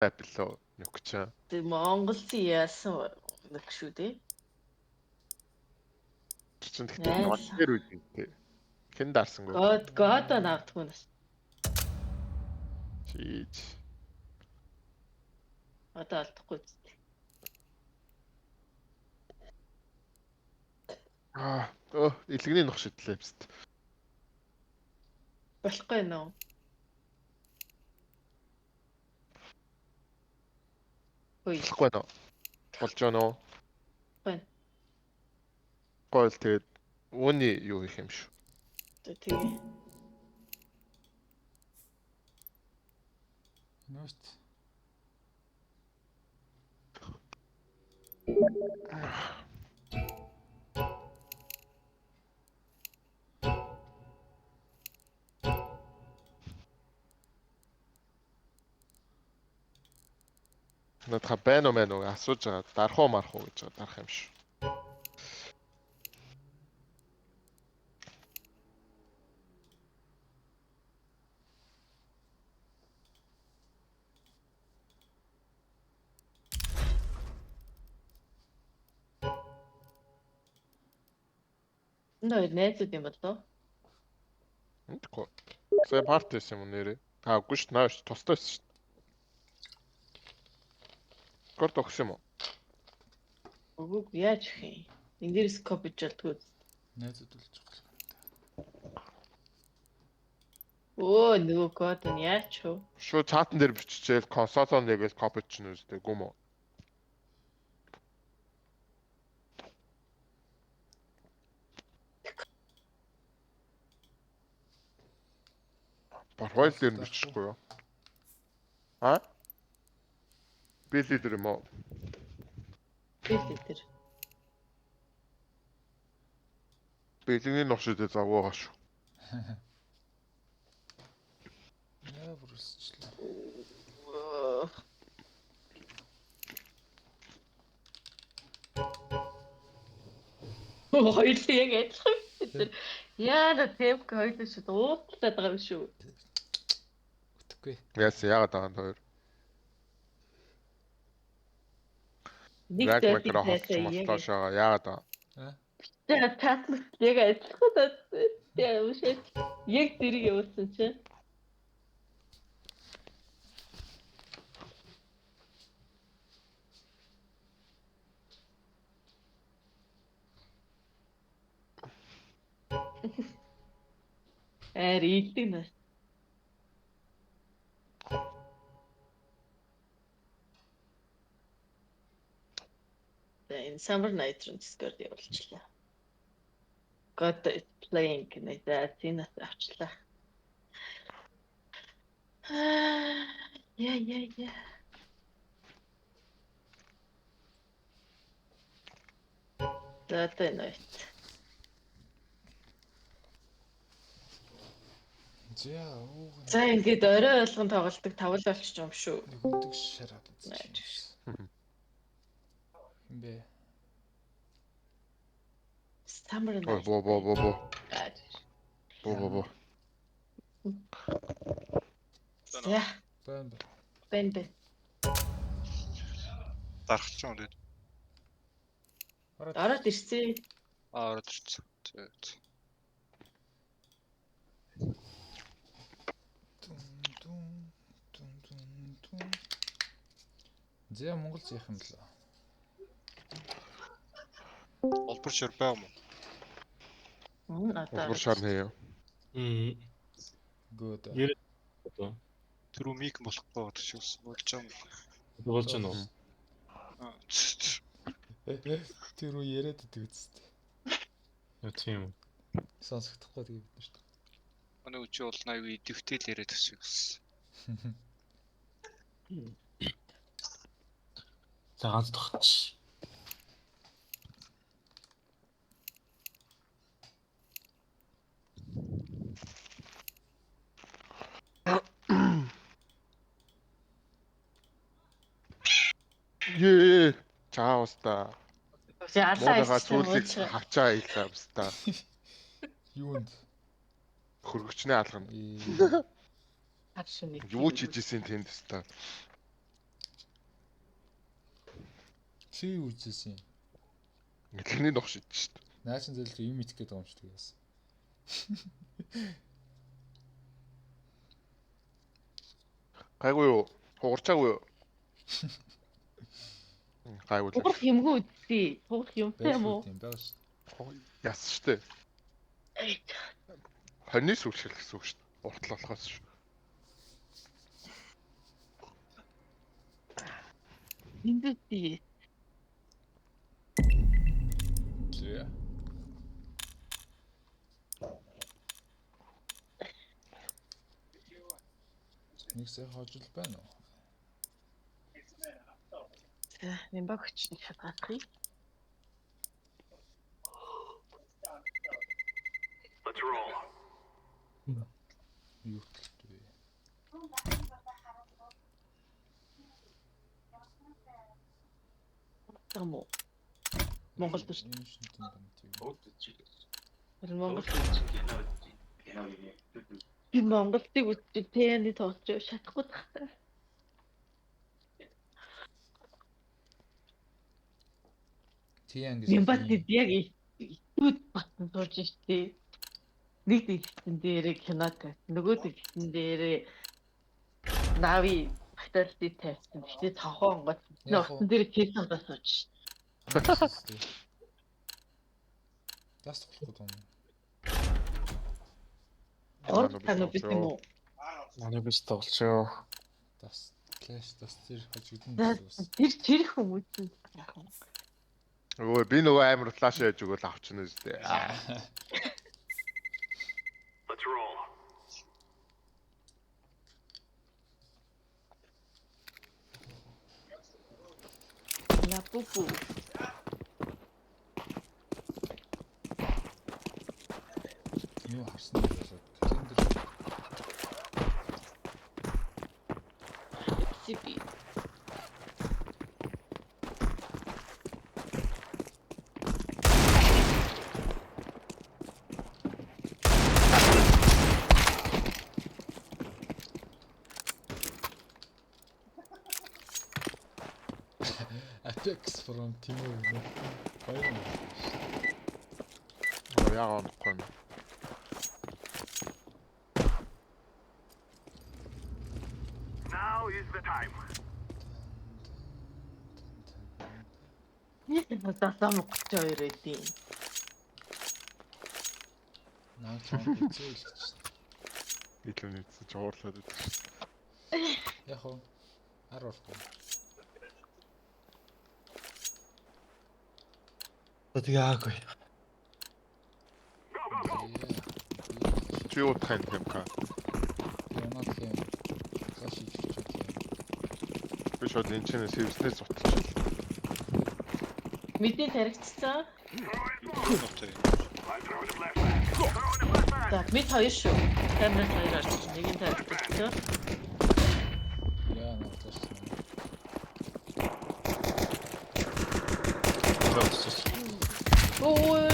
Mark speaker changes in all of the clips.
Speaker 1: Апплоо нөхчөө.
Speaker 2: Тэг Монголын яасан нэг шүү дээ.
Speaker 1: Чин тэгтээ гол дээр үү тий. Хэн дарсангүй.
Speaker 2: God наавдгүй нас.
Speaker 1: Чиж.
Speaker 2: Одоо алдахгүй зү.
Speaker 1: Илгэний нөх шидлээ бист.
Speaker 2: Болохгүй нөө.
Speaker 1: Болохгүй нөө. Болж байна уу?
Speaker 2: Байна.
Speaker 1: Гол тэгээд үүний юу их юм шүү.
Speaker 2: Тэгээ.
Speaker 3: Нөөст.
Speaker 1: Надха байна уу асууж байгаа. Дарах уу марах уу гэж дарах юм шүү.
Speaker 2: Нөө найзууд юм болоо.
Speaker 1: Энтэхгүй. Сая партис юм нэрээ. Үгүй шүү нааш тустай шүү. Корт огс юм уу?
Speaker 2: Үгүй яаж их юм. Энд дээрс копиж болтгоо.
Speaker 3: Найзууд болж байгаа.
Speaker 2: Нөгөө код нь яач вэ?
Speaker 1: Шүү чатан дээр биччихээл консолоо нэгэл копи чинь үстэй гүм үү? Бархойл дээр нь бичихгүй юу? Би лидер юм уу?
Speaker 2: Лидер.
Speaker 1: Бэлгийн нохшид завгаагаа шүү.
Speaker 3: Яа бүрсчлээ.
Speaker 2: Хоёулаа яг адилхан бид. Яана темп хоёулаа шүү дуудлаад байгаа юм шүү.
Speaker 3: Үтгэхгүй.
Speaker 1: Яагаад байгаа хоёр?
Speaker 2: Нэг
Speaker 1: Рагмакра
Speaker 2: зөөлөн
Speaker 1: хатсан болтоошоо яагаад байгаа?
Speaker 2: Тэгээ татлах яг адилхан татсан. Тэгээ ушээ яг зэрэг явуулсан чинь. Рийдэг нас. Энэ Summer Night Discord явуулчихлаа. God is playing гэдэг зинас авчлаа. Яа. Заатай найт. За ингээд орой ойлгон тоглолдог тавал болчих юм шүү.
Speaker 3: Нэгдэг шараад үзсэн. Хэмбэ.
Speaker 2: Summer Night.
Speaker 1: Бо.
Speaker 2: Яа. Бэн.
Speaker 4: Дарах ч юм уу.
Speaker 2: Ороод ирсэн.
Speaker 4: Ороод ирсэн.
Speaker 3: Зэ Монгол зээх юм лээ.
Speaker 4: Олбор шар байв юм уу?
Speaker 1: Олбор шар нэ юу?
Speaker 3: Good.
Speaker 4: Түрүү мик болохгүй гэдэг шиг болж байгаа юм.
Speaker 5: Болж байна уу?
Speaker 3: Тэр үү яриад идэг үстэй.
Speaker 5: Яа тийм.
Speaker 3: Сонсохдохгүй тэгээ бид нарт.
Speaker 4: Манай үчи бол 80 идэвхтэй л яриад гэсэн юм.
Speaker 5: За ганц тохч.
Speaker 1: Чааста.
Speaker 2: Яалаа
Speaker 1: зүйлийг хавчаа хийлээ баста.
Speaker 3: Юунд?
Speaker 1: Хөргөчнээ алгана.
Speaker 2: Харшны.
Speaker 1: Юу ч хийжсэн тэнд баста.
Speaker 3: Чи юу үзсэн юм?
Speaker 1: Тэрний дох шидэж шүү дээ.
Speaker 3: Наашин зөвлөлт юм идэх гэдэг юм шүү дээ. Яасан.
Speaker 1: Гайгүй юу? Хугарчаагүй юу? Гайгүй л.
Speaker 2: Уграх юмгүй үстэй. Уграх юмтай юм уу?
Speaker 3: Тийм байгаа шүү.
Speaker 1: Яс штэ. Хоньны сүлшил гэсэн үг шүү дээ. Уртл болохоос шүү.
Speaker 2: Эндээ.
Speaker 3: Зэ. Нэг сая хожил байна уу?
Speaker 2: За, энэ багч нэг шатгаах.
Speaker 3: Юу хэлтвэ?
Speaker 2: Тамо. Монгол биш.
Speaker 3: Энэ шинтэн байна тийм.
Speaker 2: Тэр Монгол. Би Монголыг үзчих тэний тоолж шатахгүй тахтай.
Speaker 3: Тийм гэж.
Speaker 2: Юм бат яг үүд батсан сууж штий. Нэг тэгсэн дээрээ киног нөгөө тэгсэн дээрээ нави баталти тавьсан. Гэтэ цонхон гот. Ногтон дээр кейсэн басууж.
Speaker 3: Яст болохгүй юм.
Speaker 2: Ор тань бид юм уу?
Speaker 5: Манай биш тоглолцоо.
Speaker 3: Тас клэш тас тэр хажигдсан
Speaker 2: За,
Speaker 3: гэсэн.
Speaker 2: тэр хүмүүс яах вэ?
Speaker 1: Өө би нөгөө амар флаш яаж өгөөл авчихна үстэй.
Speaker 2: La pupu.
Speaker 3: Юу харсан бэ? Календар.
Speaker 2: Сипи.
Speaker 3: Apex from Timur. Баяр.
Speaker 1: Яг онохгүй юм.
Speaker 2: Насаа 32 эдийн.
Speaker 3: Наа чамд зөөлч.
Speaker 1: Илүү нэгсэн ч уурлаад байдаг шүү.
Speaker 3: Яг уу 10 орох.
Speaker 5: Тэгаагүй.
Speaker 1: Чи юу тань юм ка?
Speaker 3: Ямаг юм. Саши чичээ.
Speaker 1: Би шууд энэ чинь сервиснээс утчих.
Speaker 2: Мэдээ таригдсан.
Speaker 4: Нутаг.
Speaker 2: За, мэд хоёр шүү. Камер хоёр арч нэг нь таригдсан.
Speaker 3: Яа наатас.
Speaker 2: Ой.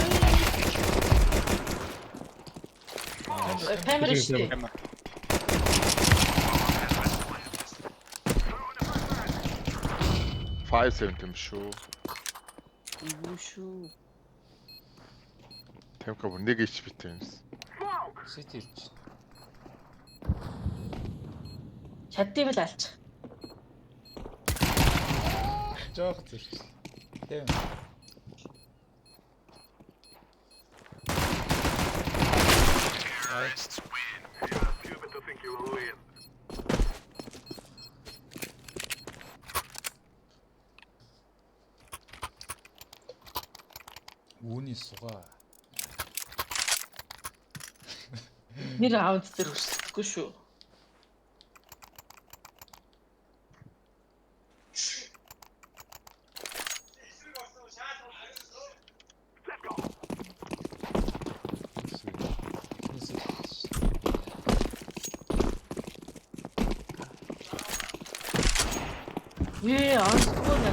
Speaker 2: Камер шүү.
Speaker 1: 5 юм шүү.
Speaker 2: Юу шүү.
Speaker 1: Темка бүр нэг HP тэмс.
Speaker 3: Ситилч.
Speaker 2: Чаддив л алч.
Speaker 3: Жоох зэрэг. Тийм. Үүний сугаа.
Speaker 2: Нэр ааунд дээр өсөхгүй шүү. Аахгүй нэ.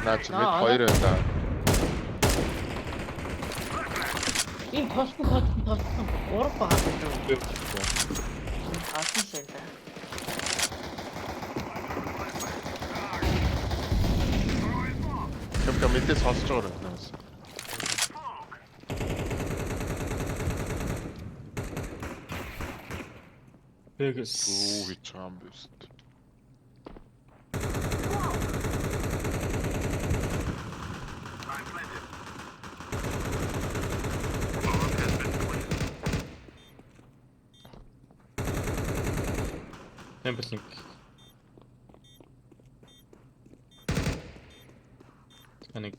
Speaker 1: Наач мэд 2 байна да.
Speaker 2: Ийм толсон. 3 баа. Асан шээ.
Speaker 1: Яка мэдээ сонсож байгаа юм байна.
Speaker 5: Тэгээс
Speaker 1: Үу гэж байгаа юм биш.
Speaker 5: Темплинг. Таник.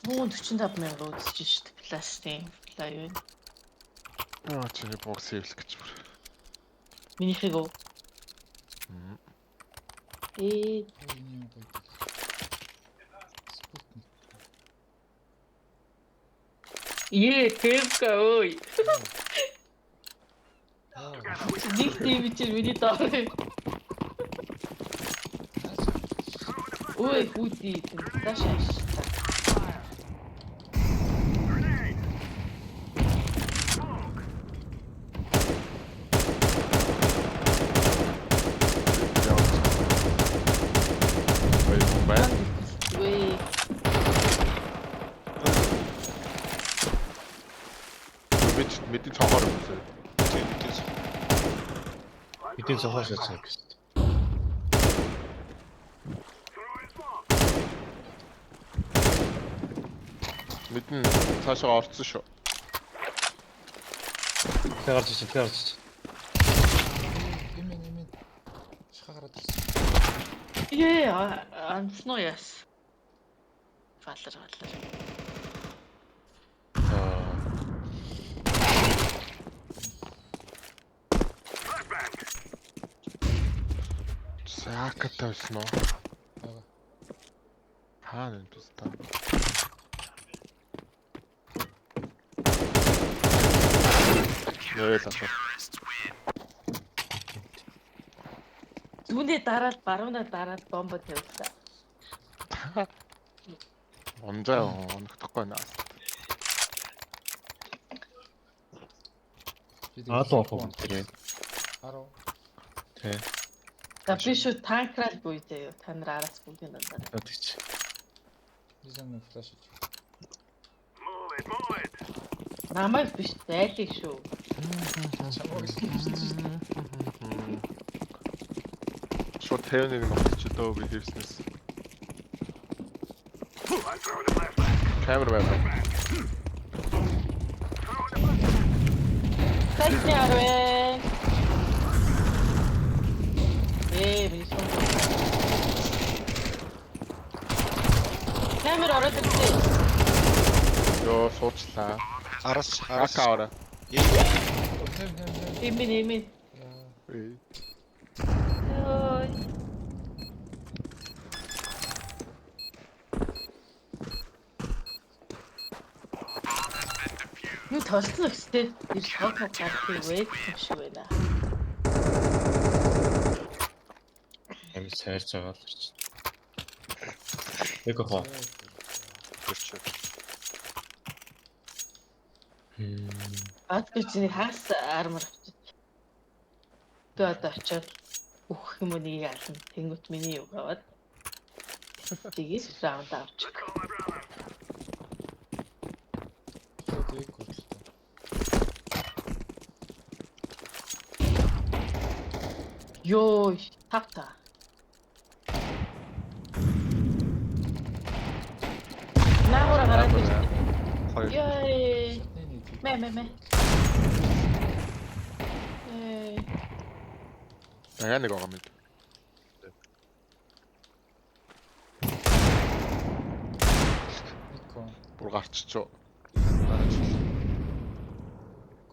Speaker 2: Муу 45,000 үзэж шít пластик лайв.
Speaker 1: Аа чиний бокс хийх гэж бүр.
Speaker 2: Минийхийг уу.
Speaker 3: Ой, энэ гоё. Спутник.
Speaker 2: Тэвка ой.
Speaker 3: Аа.
Speaker 2: Нэг тийм чи миний доор. Ой, хүүдий. Ташааш. Ой.
Speaker 1: Мэдээ цогоор юм байна.
Speaker 4: Тийм мэдээж.
Speaker 5: Эдийн зохиос яцгаа гэж.
Speaker 1: Мэдэн цаашаа орцсон шүү.
Speaker 5: Тэгэрч чинь тэгэрч.
Speaker 3: Эмэн. Шахаараад ирсэн.
Speaker 2: Ансноо яс. Фаллер.
Speaker 1: Саакатай байсан уу?
Speaker 3: Аа.
Speaker 1: Хаана юм бэ та? Нэрээ тасаа.
Speaker 2: Зүүнээ дараад баруунаа дараад бомбо тавьлаа.
Speaker 1: Онжаа оногдохгүй наа.
Speaker 5: Аалуу орох юм тэрэ.
Speaker 3: 10.
Speaker 5: Тэ.
Speaker 2: За би шүү танкрал буй заяа. Та нар араас бүгдийн дандаа.
Speaker 5: Тэгч.
Speaker 3: Дизайн флаш хийж.
Speaker 2: Намайг биш зайлыг шүү.
Speaker 1: Шот хэвнийг ногч дөө би хийснээс. Камер байна.
Speaker 2: Хайчны арвэ. Бison. Камер ороод ирсэн.
Speaker 1: Ёо суучлаа.
Speaker 4: Араас
Speaker 1: Акаара.
Speaker 2: Эмэн.
Speaker 1: Эй.
Speaker 2: Ой. Ну тослог сте ирж хот гарах вэ гэж байна.
Speaker 5: Амин сайрч байгаа л чи. Эко хоо.
Speaker 4: төрчөө.
Speaker 2: Ад гэж нэг хаас армар авчиж. Тэгээ одоо очиод өгөх юм уу нэг ална. Тэнгүүт миний үг аваад. Тэгээд раунд авчих. Ёй, тавта. Наагура гараад ирсэн.
Speaker 4: Хоёр.
Speaker 2: Ёй. Мэ.
Speaker 1: Яа нэг байгаа мэд. Бүр гарччихоо.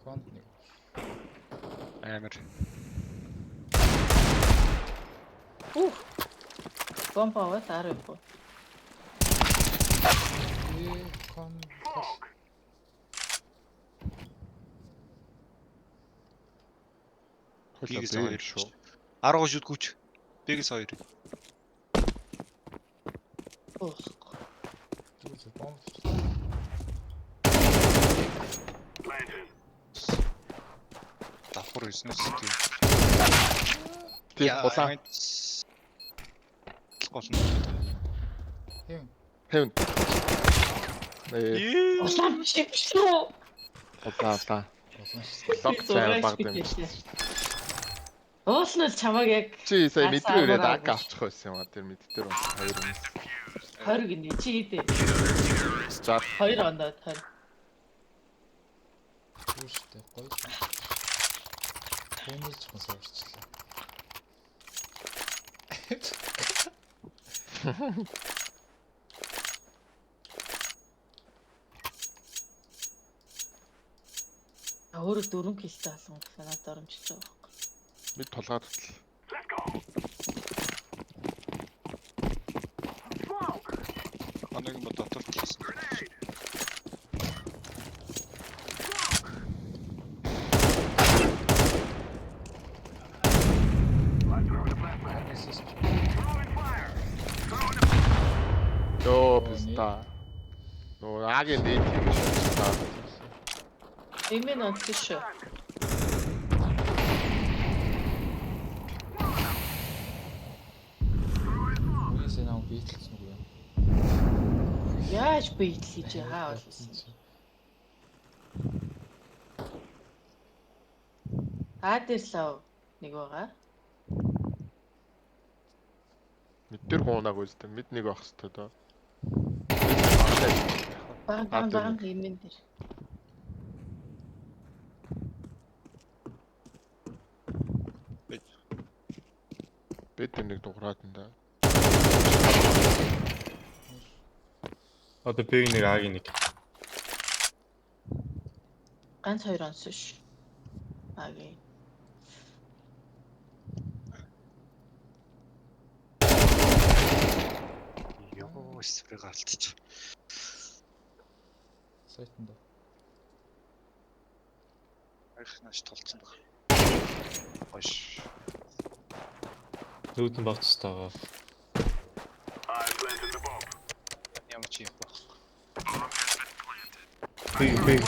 Speaker 3: Конт нэг.
Speaker 4: Амар.
Speaker 2: Бомба аваад 10 бо.
Speaker 3: Кон.
Speaker 1: Хөлөө
Speaker 4: хоёр
Speaker 1: шүү.
Speaker 4: 10 шүтгүүч. Бэгс 2.
Speaker 3: Бомб.
Speaker 4: Давхар хийснээс тийм.
Speaker 1: Тий, улаан.
Speaker 4: Гол нь.
Speaker 3: Хэм.
Speaker 1: Хэвэн.
Speaker 2: Улаан биш шүү.
Speaker 1: Улаан.
Speaker 3: Болно шүү.
Speaker 1: Лог цай баг юм.
Speaker 2: Ууснаас чамаг яг
Speaker 1: Чи сая мэдрээг ирээд
Speaker 2: Асаа
Speaker 1: аг авчих байсан юм а тэр мэддэр байна. Хоёр юм.
Speaker 2: 20 гинэ чи идэ.
Speaker 1: За
Speaker 2: 2 ондоо 20.
Speaker 3: Юу штэ гоё. Хөнөөс ч бас уурчлаа.
Speaker 2: Өөрөө 4 килтэй алсан гэсэн надад оромжлж байгаа байхгүй.
Speaker 1: бид тулгаад тутал.
Speaker 4: Анаг нь дотор талсан.
Speaker 1: Ёо писта. Нөө агийн дээд хийж байна.
Speaker 2: Эмэн онцсон шүү.
Speaker 3: Үеэс наа бийтэлсэн үгүй юу?
Speaker 2: Яаж бийтэл хийж хаа болсон. Дээр нэг байгаа.
Speaker 1: Мэддэр хуунаг үстэй. Мэд нэг байх хэвээр доо.
Speaker 2: Баг эмэн дээр.
Speaker 1: Бид тэр нэг дуграад энэ да.
Speaker 5: Одоо биг нэг агийн нэг.
Speaker 2: Ганц 2 онцсон шүү. Агийн.
Speaker 4: Ёо, эсрэг алдчих.
Speaker 3: Сайтанд.
Speaker 4: Айхнаш толцсон баг. Гош.
Speaker 5: Нүүдэн багц тагаа.
Speaker 4: Ямар чи юм баг.
Speaker 5: Биг.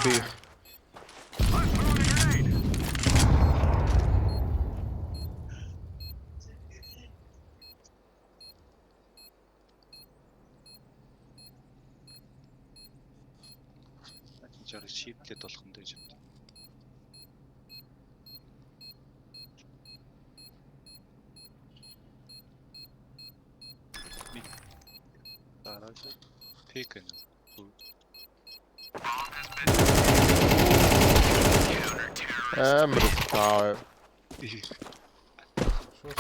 Speaker 4: Жаар шиплээд болох нь дэж юм. Дараач пик нь.
Speaker 1: Таа.
Speaker 3: Шууд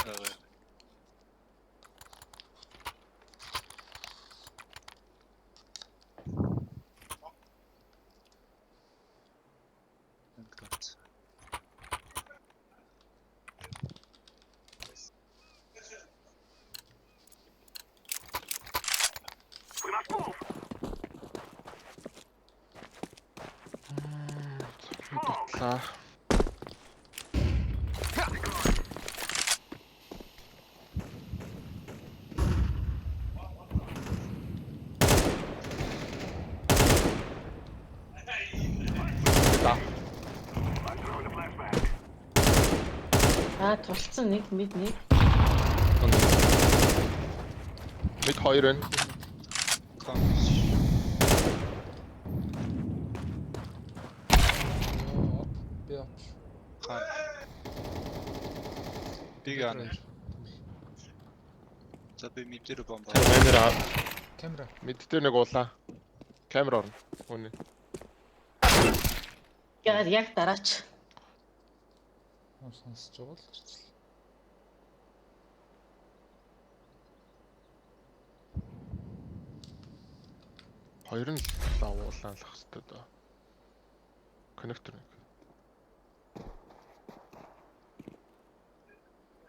Speaker 1: Дутлаа.
Speaker 2: Тулцсан нэг мэд нэг.
Speaker 1: Мэд 2 байна.
Speaker 3: би авч.
Speaker 4: Биг ана. За би мэдэр бомба.
Speaker 5: Тэр манер
Speaker 3: Камера.
Speaker 1: Мэддэр нэг уулаа. Камер орно. Үнэ.
Speaker 2: Яг дараач.
Speaker 3: Сонсож байгаа л ч.
Speaker 1: Хоёр нь лавуулаа л ах хэвээр доо. Коннектор нэг.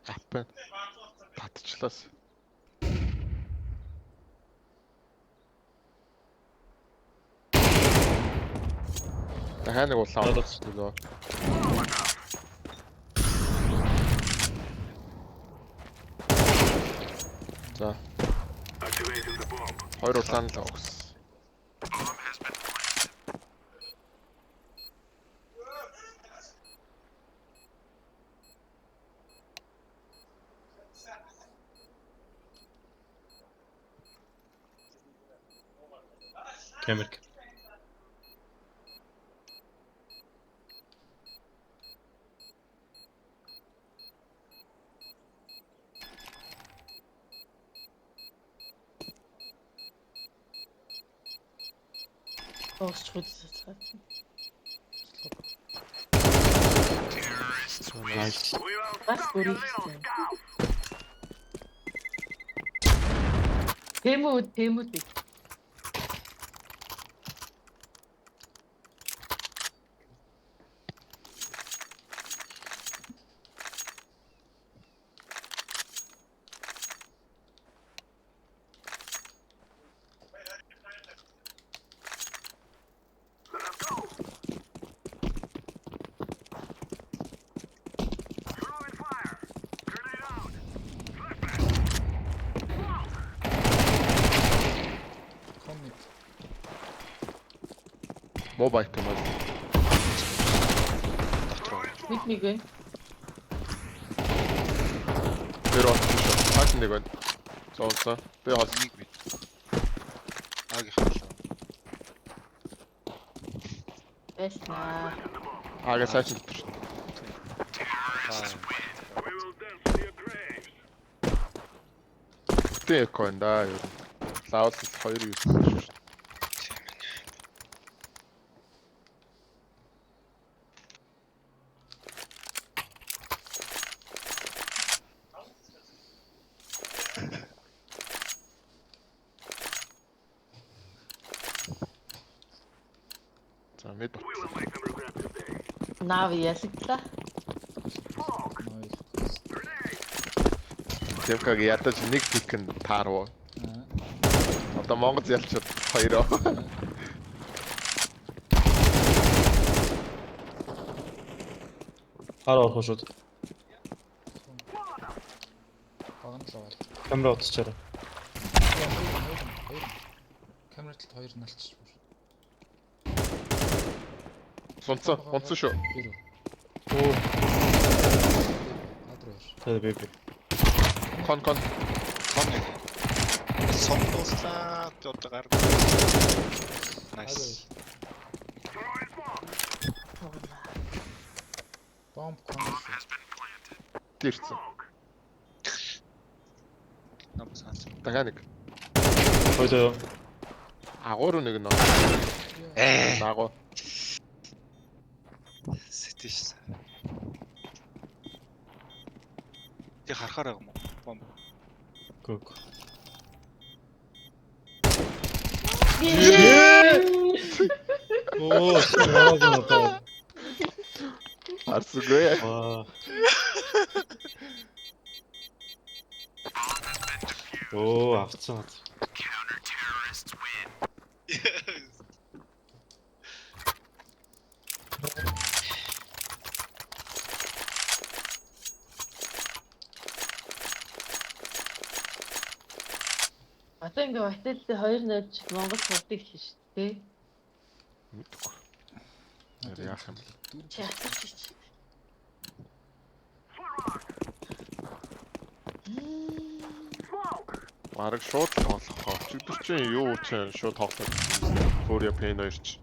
Speaker 1: Аппен татчлаас. Дахиад нэг улаан болчихлоо. За. Хоёр улаан л өгс.
Speaker 5: Камер.
Speaker 2: Уусч үзсэн.
Speaker 5: Nice.
Speaker 2: Бас бүрийгсэн. Тэмүүд.
Speaker 3: Коммент.
Speaker 1: Мобайл юм аа.
Speaker 4: Дотроо.
Speaker 2: Нэг вэ?
Speaker 1: Тэр очсон шүү. Хаач нэг байна. Зоолсон. Би хол.
Speaker 4: Нэг мэд. Аги хаалаа.
Speaker 2: Эснаа.
Speaker 1: Аагаа сайч дотор. Тэг конда юу. Лаус 2 юусэн шүү. За мэд.
Speaker 2: Нави ясагдлаа.
Speaker 1: Тэвкаг ядаж нэг пикэн тааруу. Одоо Монгол ялчид 2.
Speaker 5: Хараа орох шууд.
Speaker 3: Баган л байгаа.
Speaker 5: Камера утсчаарай.
Speaker 3: Камер талд 2 налчиж бүр.
Speaker 1: Сунцсан шүү.
Speaker 3: Гэр.
Speaker 5: Оо,
Speaker 3: Адрууш.
Speaker 5: тэр бэби.
Speaker 1: Кон.
Speaker 4: Коммент. Сомдуулаа одоо гар. Nice.
Speaker 3: Бомб коммент.
Speaker 1: Дэрсэн.
Speaker 4: Намс хаац.
Speaker 1: Дахиад нэг.
Speaker 5: Хоёроо.
Speaker 1: Агуур нэг нөө. Агуу.
Speaker 4: Сэтиш. Тэг харахаар байгаа юм уу? Бомб.
Speaker 5: Гүг. Оо, яагаад юм бэ?
Speaker 1: Арсгүй.
Speaker 5: Аа. Оо, авцсан.
Speaker 2: Одоо ингээ баталтай 2-0 ч Монгол сурдаг шүү дээ.
Speaker 1: Мэдгүй. Яах юм бэ?
Speaker 2: Чи асууч.
Speaker 1: Бараг шууд тоглох. Чигдэр чинь юу ч шууд тоглох. Фурия Пейн 2 ч.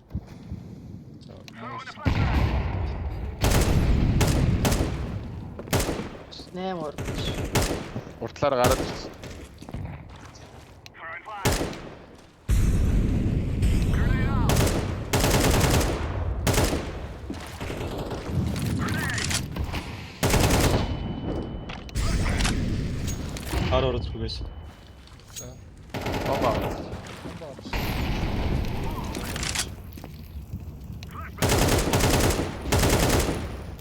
Speaker 2: Нэмор.
Speaker 1: Уртлаар гараад ирсэн.
Speaker 5: Хараа орох зүгээс.
Speaker 3: За.
Speaker 1: Бомба.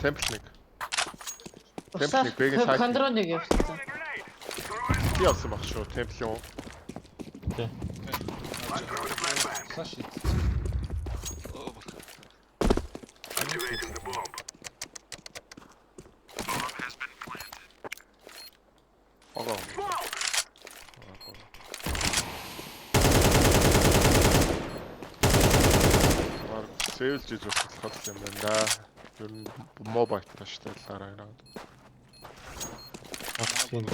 Speaker 1: Темпл нэг. Темпл нэг бэгийн сайт.
Speaker 2: Кондроныг явуулсан.
Speaker 1: Би авсан баг шүү. Темпл юм.
Speaker 3: Флаш.
Speaker 1: Ага. Сэвэлж иж болох юм байна да. Ер нь мобайл тааштай лаараа.
Speaker 5: Авцсан.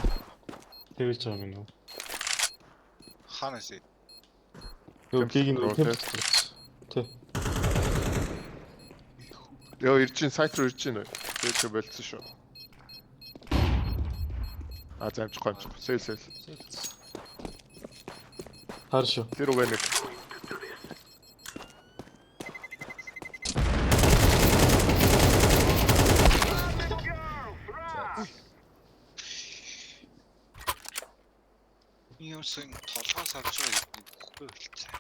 Speaker 5: Тэвэлж байгаа юм уу?
Speaker 4: Ханаас
Speaker 5: Юу бийг нь
Speaker 1: Темп
Speaker 5: Тэ.
Speaker 1: Ёо ирж ин сайт руу ирж ин үү? Тэгээ болцсон шүү. Замжихгүй. Сэл.
Speaker 3: Сэлс.
Speaker 5: Хар шүү.
Speaker 1: Тэр үгүй нэг.
Speaker 4: Юмсан толгоос авч байгаа юм бүхгүй болцсон.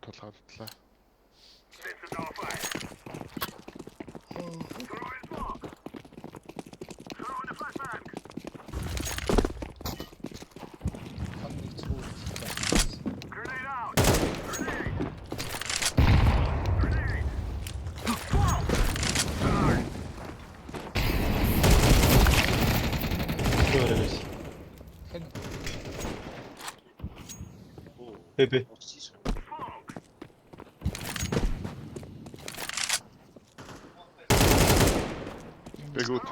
Speaker 1: Тулгаадлаа.
Speaker 3: Хан нэг цүү.
Speaker 5: Өөрөөс.
Speaker 3: Хэн
Speaker 5: Бэбэ.
Speaker 1: Бэгүүд.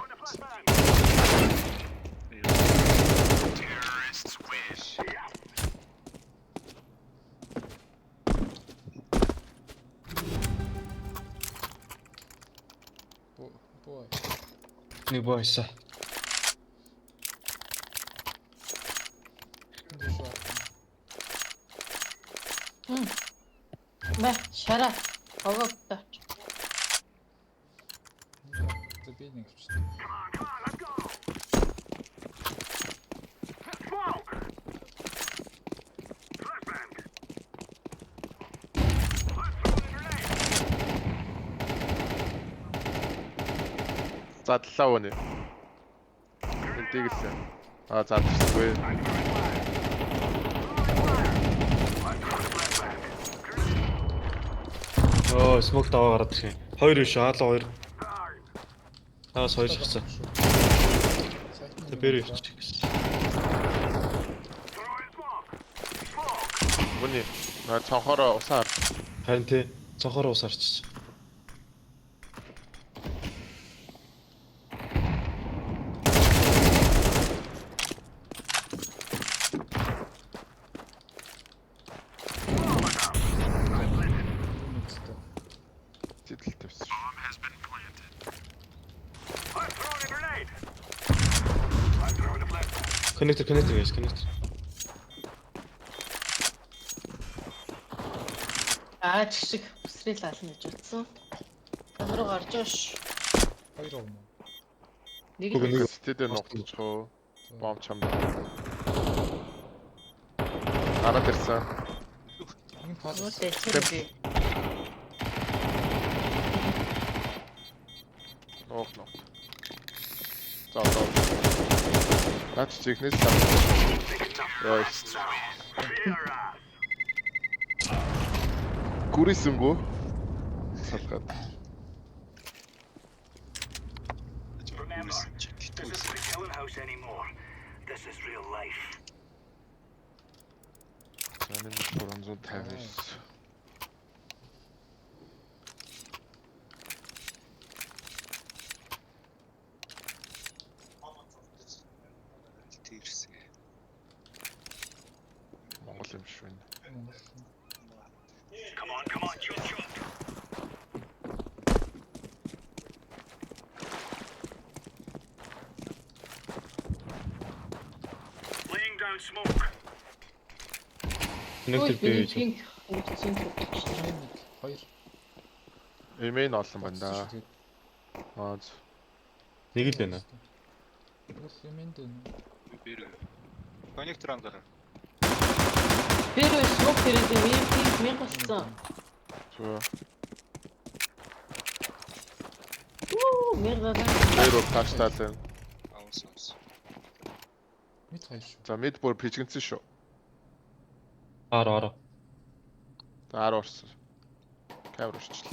Speaker 3: боо.
Speaker 5: Нэг бойса.
Speaker 2: Бай, шараа. Огоогтой.
Speaker 3: За би нэг авчихсан.
Speaker 1: Задлаа үнэ. Эндийг л. Задлахгүй.
Speaker 5: Оо, смок даваа гараад ирэх юм. 2 биш, хаалаа 2. Таас 2 шигсэн. Тэ бэр ирчих гэсэн.
Speaker 1: Үнэ. Цонхороо усаар.
Speaker 5: Харин тий. Цонхороо ус арчиж.
Speaker 1: Зэдэл тавьсан.
Speaker 5: Connector guys, connector.
Speaker 2: Чиг бүсрэл ална гэж утсан. Ам руу гарч оош.
Speaker 3: Хоёр уу мó.
Speaker 2: Нэг
Speaker 5: Үгүй, нэг.
Speaker 1: Стэдэ ногтчихоо. Бомб чам. Араад ирсэн.
Speaker 3: Энэ пад.
Speaker 2: Нүдээ чирээ.
Speaker 1: Ног. За. Наач чихнээс л. Яа. Гүрисэнгүү. Салгаад. Санаа 359.
Speaker 4: Тэрсэн.
Speaker 1: Монгол юм шиг байна.
Speaker 5: Connector
Speaker 2: Миний
Speaker 5: бий.
Speaker 2: пинг үлдсэн гэж.
Speaker 3: Хоёр.
Speaker 1: Эмээн олон байна да. Аз.
Speaker 5: Нэг л байна.
Speaker 3: Эмэнд
Speaker 4: Бэр. Коннектор ангараа.
Speaker 2: Бэр смок тэрэг юм пинг мен болсон.
Speaker 1: Зөө.
Speaker 2: Мэргэн.
Speaker 1: Зэро таштаалаа.
Speaker 4: Аус.
Speaker 3: мэд хоёр шүү.
Speaker 1: За мид бүр пижгэнсэн шүү.
Speaker 5: Ара.
Speaker 1: За 10 орсон. Камер орчлоо.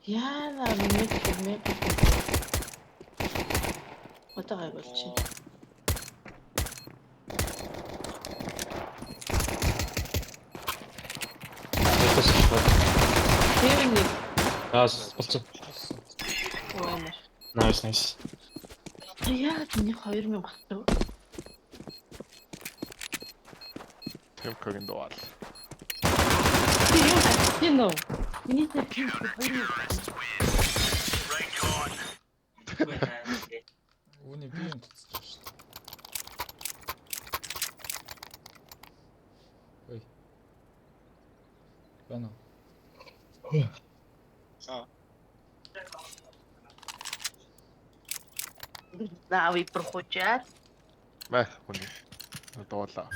Speaker 2: Яна мэг. Одоо гай болчих. Тэр нэг
Speaker 5: Болцсон.
Speaker 2: байна.
Speaker 5: Nice.
Speaker 2: Яагаад миний 2000 багтав?
Speaker 1: Тэмкагийн дугаал.
Speaker 2: Тийм үү? Миний тэр 2000 багтав.
Speaker 3: Үүний би юм татчих шүү дээ. Ой. Байна уу?
Speaker 2: Нави прохожат.
Speaker 1: Мэ хүний. Дуулаа.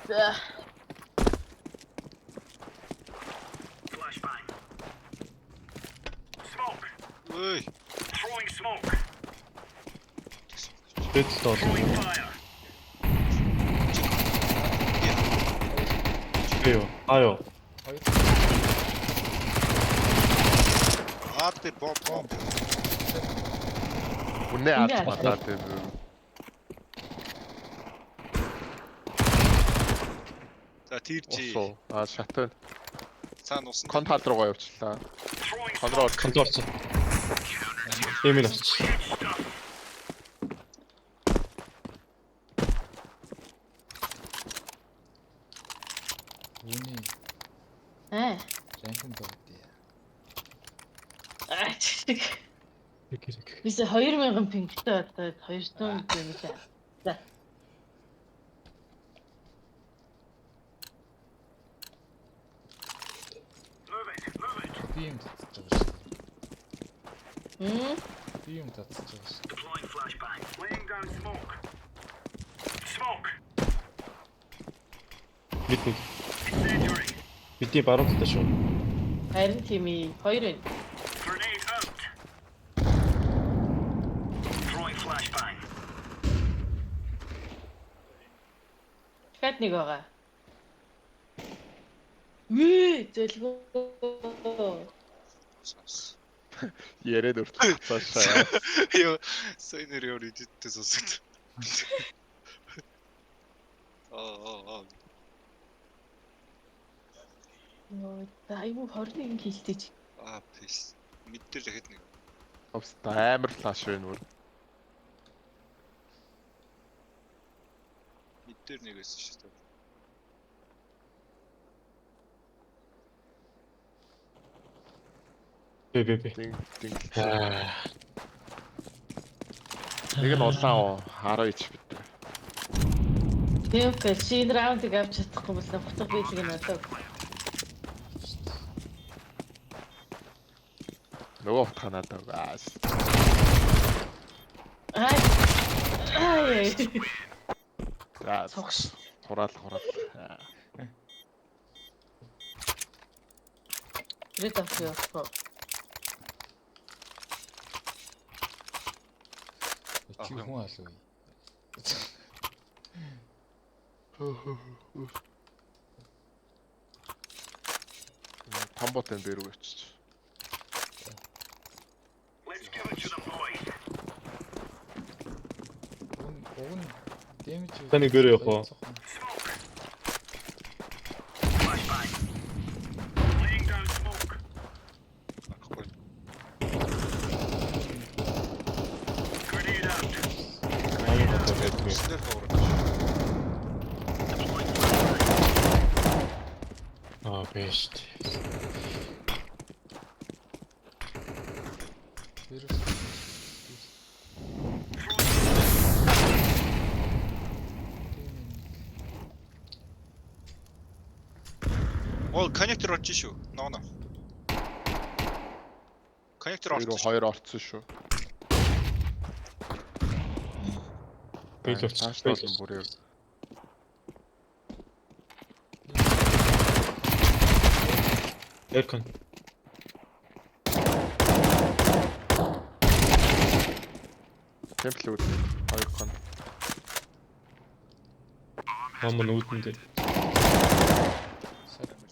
Speaker 2: За.
Speaker 4: Ой.
Speaker 5: Дэд тоо. Аюу.
Speaker 3: Хоёр.
Speaker 4: Аард бомб.
Speaker 1: Үнэ
Speaker 2: Үнэ
Speaker 1: алт батаад тийм.
Speaker 4: За тэр чи
Speaker 1: Усуу. Шатын.
Speaker 4: цаана усан.
Speaker 1: Контал руугаа явуулчлаа. Контрол.
Speaker 5: Конторцсон. Эмил авч.
Speaker 3: Үүний
Speaker 2: Аа.
Speaker 3: ранкинг дуудъя.
Speaker 2: Ачиг.
Speaker 5: Гэрэг.
Speaker 2: Бис 2000 пингтэй одоо 200 юм шиг. За.
Speaker 3: Би юм татчих байгаа шүү дээ.
Speaker 2: Хм.
Speaker 3: Би юм татчих байгаа шүү.
Speaker 5: Бид. Бидний баруун талаа шүү.
Speaker 2: Харин тийм ээ. 2 байна. Хэд нэг байгаа. Зөлгөө.
Speaker 1: Яриад өртөх цаашаа.
Speaker 4: Ёо, сайнэр ёо идэттэй сонсогд. Аа.
Speaker 2: Нөө айгүй 21 хилтэйч.
Speaker 4: Пис. Мэддэл дахиад нэг.
Speaker 1: Овста амар флаш байна өөр.
Speaker 4: Мэддэр нэг байсан шүү дээ.
Speaker 5: Би.
Speaker 1: Дин.
Speaker 5: Аа.
Speaker 1: Нэг нь улаан хараа ич бит.
Speaker 2: Тэвка шин раундыг авч чадахгүй бол буцах биелэг нь одоо.
Speaker 1: Нөгөө утганаад байгаа.
Speaker 2: Ай.
Speaker 1: За
Speaker 2: Цогш.
Speaker 1: хураал.
Speaker 2: Red of your foot.
Speaker 3: Чи хүн алуу.
Speaker 1: Комботын дээр үуч.
Speaker 3: Уг нь дэмэж.
Speaker 5: Таны гэрээ явах уу?
Speaker 4: Снэр хаврах.
Speaker 5: Бэст.
Speaker 4: Оо, коннектор орж шүү. Ноно. Коннектор орж.
Speaker 1: Хоёр орцсон шүү. Цаашдаа бүрээ.
Speaker 5: Эркон.
Speaker 1: Темпл үүд. Хоёр кон.
Speaker 5: Хамын үүдэндээ.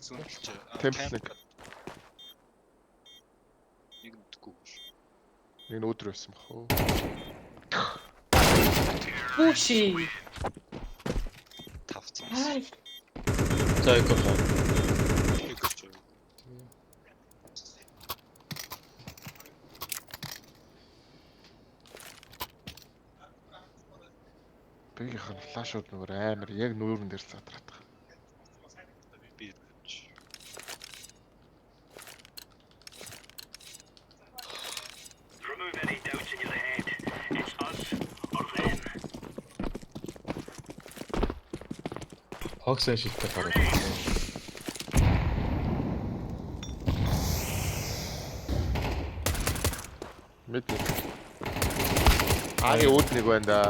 Speaker 4: Зүүнч.
Speaker 1: Темпл нэг.
Speaker 4: Нэг мэдгүй шүү.
Speaker 1: Нэг нь өдөр байсан бах уу.
Speaker 2: Пуши.
Speaker 4: Тавцсан.
Speaker 2: Ай.
Speaker 5: За экофон.
Speaker 4: Нэг гэж.
Speaker 1: флашууд нүр амар яг нүүрэн дээр задраад байгаа.
Speaker 4: Би
Speaker 5: Хогсын шилтэй гараад.
Speaker 1: Мэд. Аги үүд нэг байна да.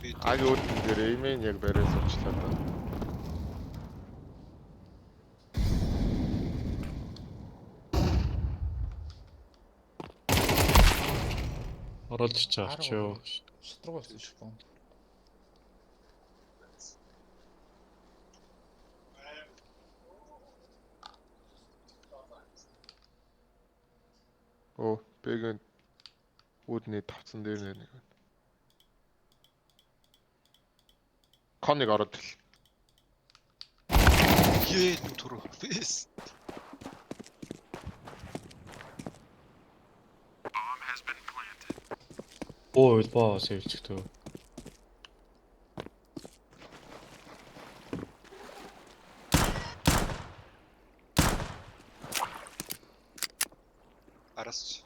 Speaker 4: би
Speaker 1: Аги үүд дээр имэн яг бариас очлаа да.
Speaker 5: Оролж чаах ч ёо.
Speaker 3: Шатруу болсон шүү бом.
Speaker 1: Оо, бэгэн үүдний тавцан дээр нэг байна. Коныг ороод ил.
Speaker 4: түрүү. Бэс.
Speaker 5: Оо, баа сэвчтэй.
Speaker 4: Араас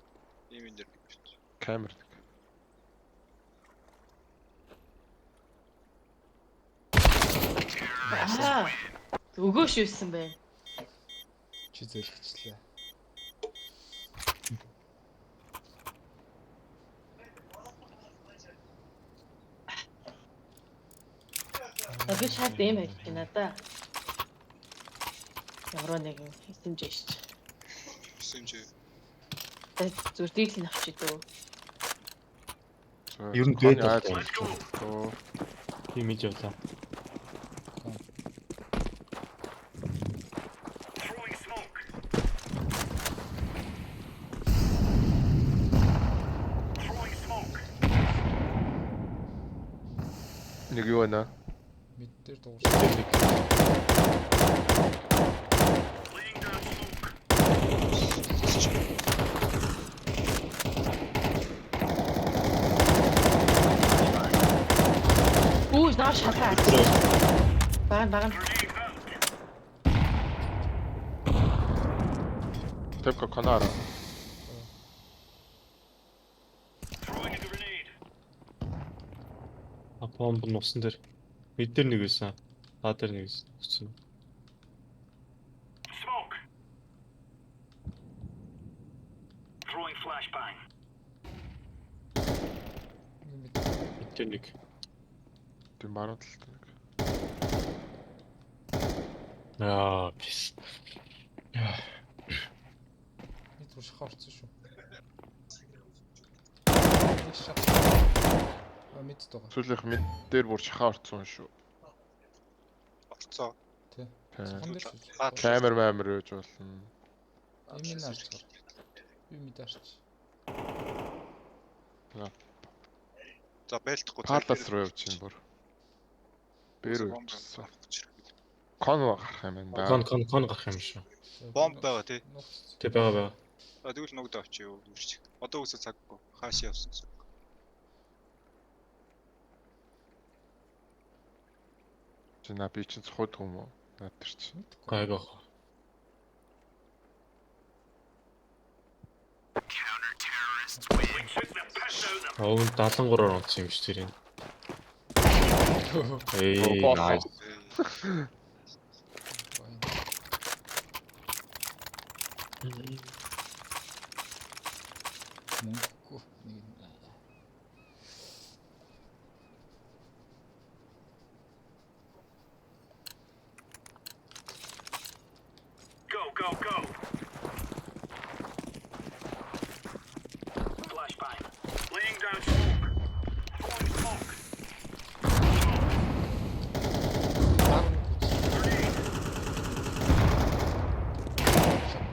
Speaker 4: ийм энэ дэр бит.
Speaker 1: Камер.
Speaker 2: Аа. Өгөөш юусэн бэ?
Speaker 3: Чи зэлгчлээ.
Speaker 2: Би шат юм байж байна да. Ямар нэг хэмжээ шүү.
Speaker 4: Сэнжи.
Speaker 2: Зүгээр дийлэн авчид өө.
Speaker 5: Ер нь дээд
Speaker 1: яаж
Speaker 5: байна.
Speaker 1: оо
Speaker 5: Имиж явлаа.
Speaker 1: нэг юу байна?
Speaker 3: Мид дээр дуусах.
Speaker 2: Үу, наа шатаа. Баган.
Speaker 1: Тэвка канара.
Speaker 5: Бомб нусан дээр. Бид дээр нэг байсан. Та дээр нэг байсан.
Speaker 3: Мид
Speaker 5: Бид дээр нэг.
Speaker 1: Тийм баруун талд нэг.
Speaker 5: Яа, пис.
Speaker 3: руу шахаарцсан шүү. Нэг шах. Мид тоо.
Speaker 1: Сүүлийнх мэд дээр бүр шахаа орцсон шүү.
Speaker 4: Олцоо.
Speaker 3: Тий.
Speaker 1: Тийм.
Speaker 3: Хон дээр шүү.
Speaker 1: Камер маамер гэж болно.
Speaker 3: Эмийн арчгаар. Би мид арч.
Speaker 4: За байлтахгүй.
Speaker 1: Палас руу явж чинь бүр. Бэр үчсэн. Кон гарах юм байна да.
Speaker 5: Кон гарах юм шүү.
Speaker 4: Бомб байгаа тий.
Speaker 5: Тэг байгаа.
Speaker 4: Тэгвэл нүгдөө очив юу үрч. Одоо үсэ цаггүй. Хааш явсан цаг.
Speaker 1: Чи на би чинь цоход юм уу? Наад тэр чи.
Speaker 5: Гайгаа. Оо 73 онцсон юм шүү тэрийн. Эй, nice.
Speaker 3: Мөнгөгүй нэг.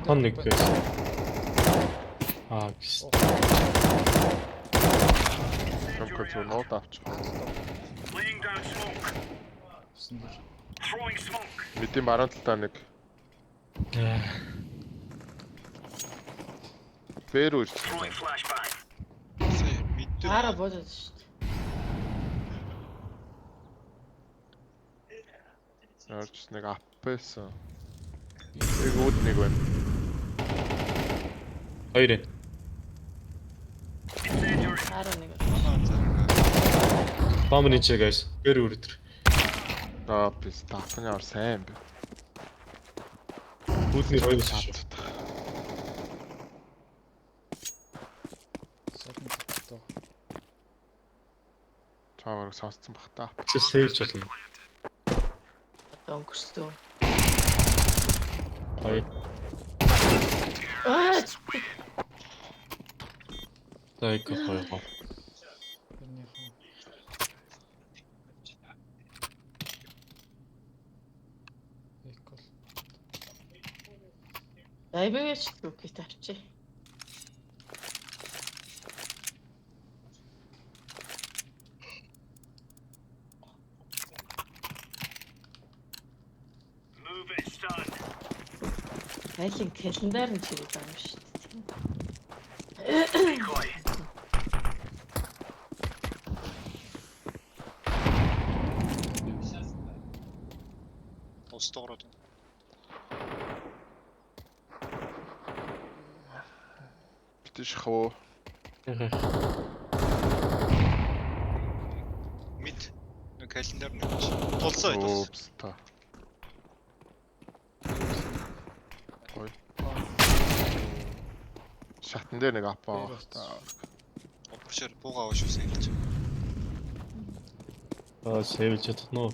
Speaker 5: Кон нэг байсан. Пис.
Speaker 1: Тэвка зөө нот авчих. Мэдээ баруун талдаа нэг. Бэр үчсэн.
Speaker 4: Мид
Speaker 2: Ара бодож шүү дээ.
Speaker 1: Орч нэг ап байсан. Нэг үүд нэг байна.
Speaker 5: Хоёр энэ.
Speaker 2: Ара нэг.
Speaker 5: Бомбын чиг guys. Гэр үрдэр.
Speaker 1: Аа бис тапны ор сайн бэ.
Speaker 5: Үүдний хоёр шат.
Speaker 3: Содон тоо.
Speaker 1: Чамаар сонсцсон бах та.
Speaker 5: Чи сейвж болно.
Speaker 2: Одоо өнгөрсөн.
Speaker 5: Хоёр.
Speaker 2: Аа
Speaker 5: Так хоёр.
Speaker 3: Тэрнийхээ экол.
Speaker 2: дайвэж үгүй тавьчих. Айлын календар нь чирээд байгаа юм шүү дээ.
Speaker 4: Устгороод.
Speaker 1: Битэж хаваа.
Speaker 4: Мид. Нэг календар нэг тулсаа идсэн.
Speaker 1: Упс та. Ой. Шатан дээр нэг ап байгаа та.
Speaker 4: Опершэр буугаа аваш үсэн хэлж.
Speaker 5: Аа сейвж чадна уу?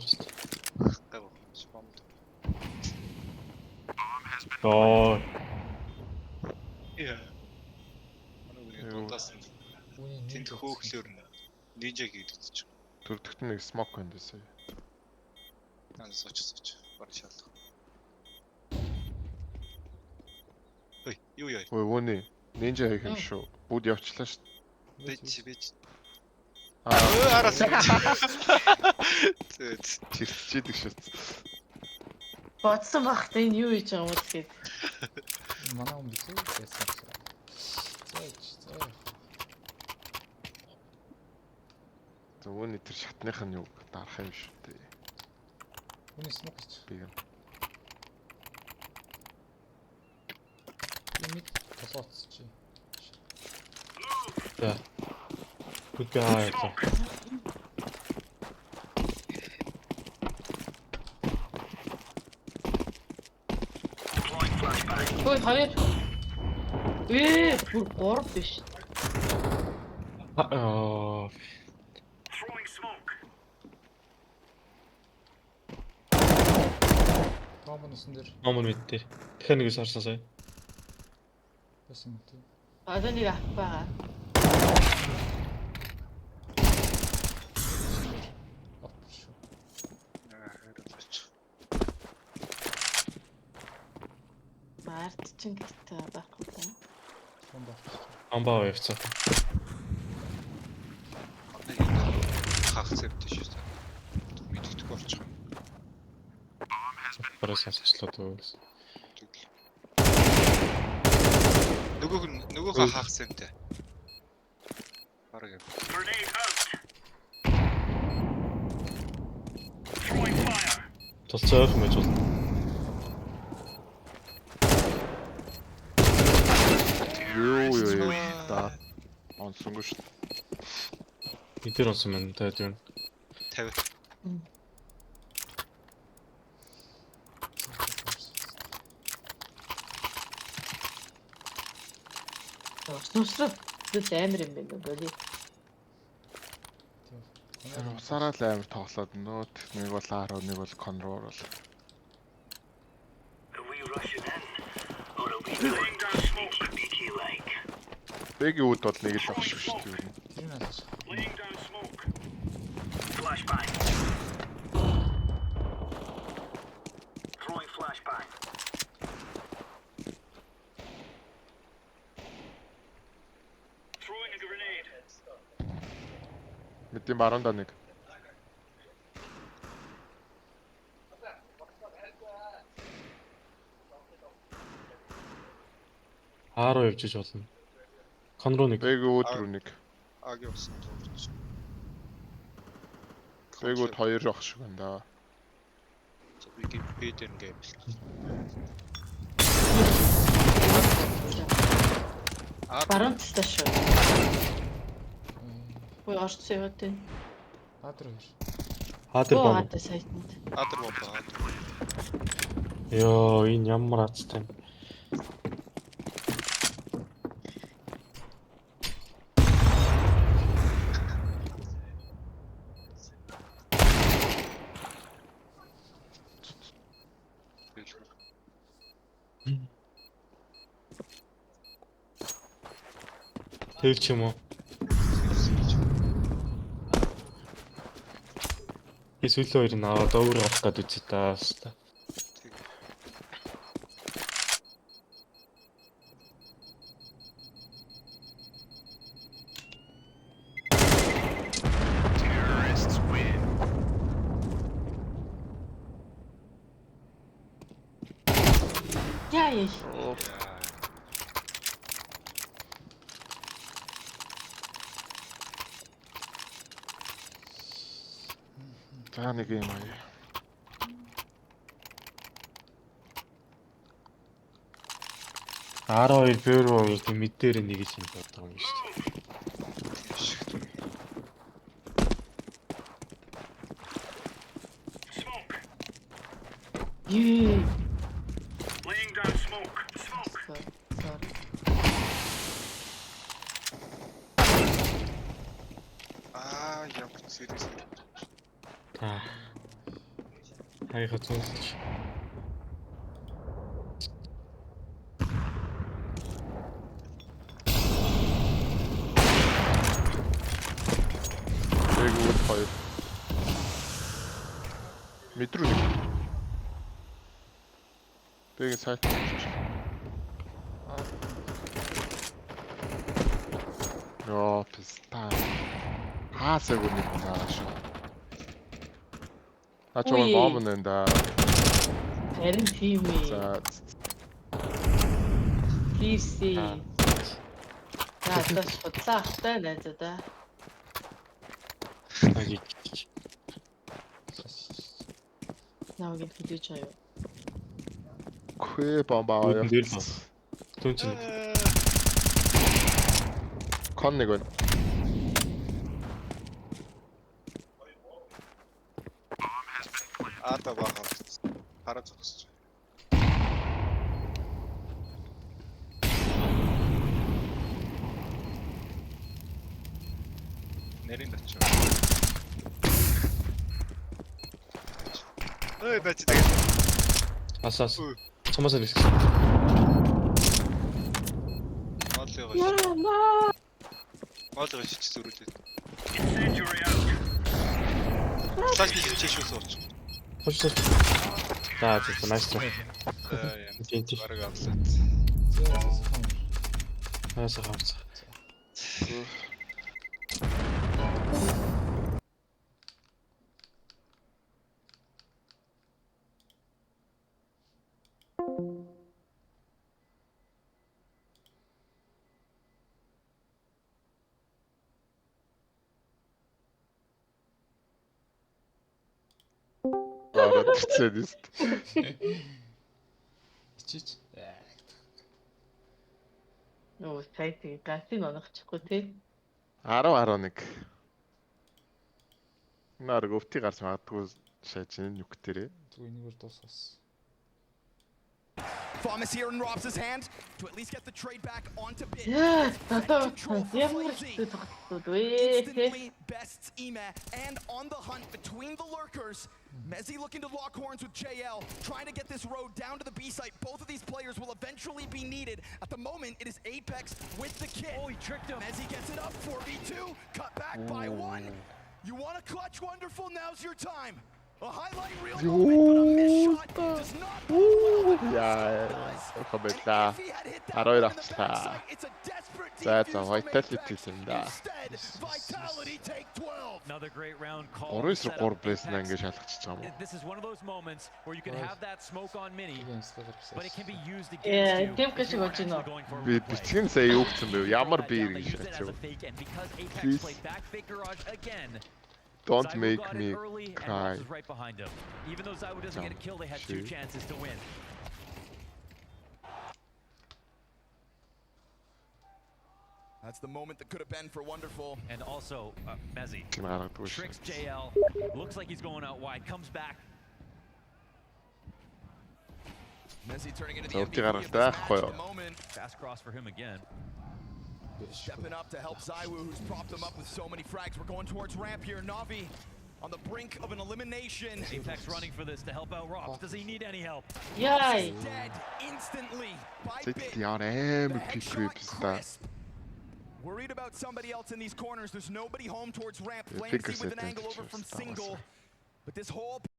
Speaker 4: Гав. Спамд.
Speaker 5: Аа
Speaker 4: Яа. Манай дундаас
Speaker 3: Үүний
Speaker 4: тэнд хөөхлөөр нинжа гэдэг чинь.
Speaker 1: Төрдөгт нэг смок байна дэсэ.
Speaker 4: Сууч. Бараг шаалах. Ой, юу яа.
Speaker 1: Ой вөний. Нинжа хийх юм шүү. Бүгд явчлаа шүү.
Speaker 4: Бич.
Speaker 1: Аа
Speaker 4: Араас. Зэт.
Speaker 1: чирчээдэг шүү.
Speaker 2: Бодсон бахт энэ юу хийж байгаа юм бэ гэхэд.
Speaker 3: манай хүн битүү байсан.
Speaker 1: Зөвхөн тэр шатных нь юу дарах юм шүү дээ.
Speaker 3: Үүний смок гэж.
Speaker 1: Би юм.
Speaker 3: Юмид толгоц чи.
Speaker 5: за. Good guy.
Speaker 2: Ой хоёр. Бүр гур биш.
Speaker 5: Аа
Speaker 3: Бомбоносон дээр
Speaker 5: номер мэдтэй. Дахиад нэг сарсан сая.
Speaker 3: байсан юм тий.
Speaker 2: Одоо нэг ап байгаа.
Speaker 3: Опершэр.
Speaker 2: Март чин гэдэг байхгүй та.
Speaker 3: Бомб авчих.
Speaker 5: Амбаа явцсан.
Speaker 4: Хах зэвтэй шүү дээ. Мэддэг болчих.
Speaker 5: Бараас асчлаад өгөөс.
Speaker 4: Нөгөө хах зэвтэй. Бараг юм.
Speaker 5: Толцоо явах мэж бол.
Speaker 1: Юу та. Онсонгүй шүү.
Speaker 5: Эдгээр онсон мэн таад юу.
Speaker 4: 50.
Speaker 2: Нусрал зүл амар юм байна үгүй.
Speaker 1: Усаараа л амар тоглоод нөт нэг бол Aro нэг бол Conroe бол. Бэг үүд бол нэг л авах шүү дээ.
Speaker 3: Тэр нь алж.
Speaker 1: Мэдээм баруунда нэг.
Speaker 5: Ааруу явж иж болно. Конроо нэг.
Speaker 1: Бэг үүд рүү нэг.
Speaker 4: Агийн усан дурч.
Speaker 1: Тэгвэл 2 ах шиг байна да.
Speaker 4: Википедиа ингээм л.
Speaker 2: Баруун талтай шүү. Ой орцсон яваад байна.
Speaker 3: Баатар хоёр.
Speaker 5: Хатер
Speaker 2: Оо
Speaker 5: бом.
Speaker 2: хатаа сайтанд.
Speaker 4: Адр бомбаа.
Speaker 5: Ёо, энэ ямар азтай юм. Тэл ч юм уу? Эсвэл хоёр нь аваад өөр авах гэдэг үстэй тааста.
Speaker 2: Яа.
Speaker 1: За нэг юм аа.
Speaker 5: Араа 2 бюро тийм мэдээр нэг юм боддог юм шүү дээ.
Speaker 2: Юу.
Speaker 4: Ямар serious.
Speaker 5: Хайха цуусч.
Speaker 1: Тэгвэл 2. Метрүү. Тэг сайт. Ёо, писта. Хаасаг үнийг хааш. Ачаа
Speaker 2: Үй.
Speaker 1: бомб нэнда.
Speaker 2: Харин тийм ээ.
Speaker 1: За
Speaker 2: PC. Надад судлаахтай найзаа. Наагийн хэлж аяа.
Speaker 1: Хөө бомба аваа.
Speaker 5: Дээр бом. Түн чинь.
Speaker 1: Кон нэг байна.
Speaker 4: Ата бахаа. Хараа зогсож. Нэрийн дачаа. Ой бач тэгээд.
Speaker 5: Асаас. Цомоос нэг.
Speaker 4: Моолгоо.
Speaker 2: Яа.
Speaker 4: Моолгоо шич зүрүүлээ. Цааш би чишүү сууч.
Speaker 5: Хоч. За nice try. Тийм тийм.
Speaker 4: Бараг авлаа.
Speaker 5: Хаас хавц.
Speaker 1: Цэдэст.
Speaker 3: Чич.
Speaker 2: Нөө сайтыг гасыг онохгүй тий.
Speaker 1: 10-11. Нар өвти гарч магадгүй шаж нүктэрээ.
Speaker 3: Зүг энэгээр дуусгасан.
Speaker 6: Thomas here and robs his hand to at least get the trade back onto bid.
Speaker 2: Яа, одоо ямар хэцүү тоглолтууд вэ?
Speaker 6: Instantly bests Ema and on the hunt between the lurkers. Mezzi looking to lock horns with JL, trying to get this road down to the B site. Both of these players will eventually be needed. At the moment, it is Apex with the kit. Oh, he tricked him. Mezzi gets it up, 4v2, cut back by 1. You want a clutch wonderful, now's your time. A highlight reel moment, but a missed shot does not bode well.
Speaker 1: Яа. Хобэта.
Speaker 6: If he had hit that
Speaker 1: Арой
Speaker 6: one in the
Speaker 1: рафтаа.
Speaker 6: backside, it's a desperate
Speaker 1: За
Speaker 6: defuse from
Speaker 1: Vitality
Speaker 6: Apex.
Speaker 1: юм да.
Speaker 6: Instead, Vitality take 12.
Speaker 7: Another great round call.
Speaker 1: 3-3 плейснаа ингэ шалгачихж байгаа юм.
Speaker 7: This is one of those moments where you can have that smoke on mini, but it can be used against you.
Speaker 2: Тэм гэж
Speaker 7: if you
Speaker 2: болж
Speaker 7: aren't
Speaker 2: байна
Speaker 7: actually
Speaker 2: уу?
Speaker 7: going for a
Speaker 1: Би
Speaker 7: replay.
Speaker 1: бичгийн сая юу гэсэн бэ? Ямар
Speaker 7: Pull that
Speaker 1: биер
Speaker 7: down,
Speaker 1: гэж
Speaker 7: they use it as a
Speaker 1: шатчих.
Speaker 7: fake, and because Apex
Speaker 1: Please.
Speaker 7: played back fake garage again,
Speaker 1: Don't
Speaker 7: Zywoo
Speaker 1: make
Speaker 7: got
Speaker 1: me
Speaker 7: it early, and
Speaker 1: cry.
Speaker 7: Robs was right behind him. Even though Zywoo doesn't get a kill, they had two
Speaker 1: Shoot.
Speaker 7: chances to win.
Speaker 6: That's the moment that could have been for Wonderful.
Speaker 7: And also, Mezzy
Speaker 1: Ким харагдгүй
Speaker 7: tricks
Speaker 1: шээ.
Speaker 7: JL. Looks like he's going out wide. Comes back.
Speaker 6: Messi turning into the
Speaker 1: So,
Speaker 6: MVP
Speaker 1: tira
Speaker 6: of this
Speaker 1: rasta,
Speaker 6: match at
Speaker 1: jojo.
Speaker 6: the moment.
Speaker 7: Fast cross for him again.
Speaker 6: Stepping up to help Zywoo, who's propped him up with so many frags. We're going towards ramp here. Navi on the brink of an elimination.
Speaker 7: Apex running for this to help out Robs. Does he need any help?
Speaker 2: Яй.
Speaker 6: Dead instantly by
Speaker 1: Зэт
Speaker 6: Bit.
Speaker 1: яар
Speaker 6: The
Speaker 1: амар
Speaker 6: headshot
Speaker 1: пикреп ста.
Speaker 6: crisp. Worried about somebody else in these corners. There's nobody home towards ramp.
Speaker 1: Yeah,
Speaker 6: Flamesy
Speaker 1: Pickers
Speaker 6: with an
Speaker 1: I
Speaker 6: angle
Speaker 1: think
Speaker 6: over from
Speaker 1: just that was
Speaker 6: single.
Speaker 1: it.
Speaker 6: But this whole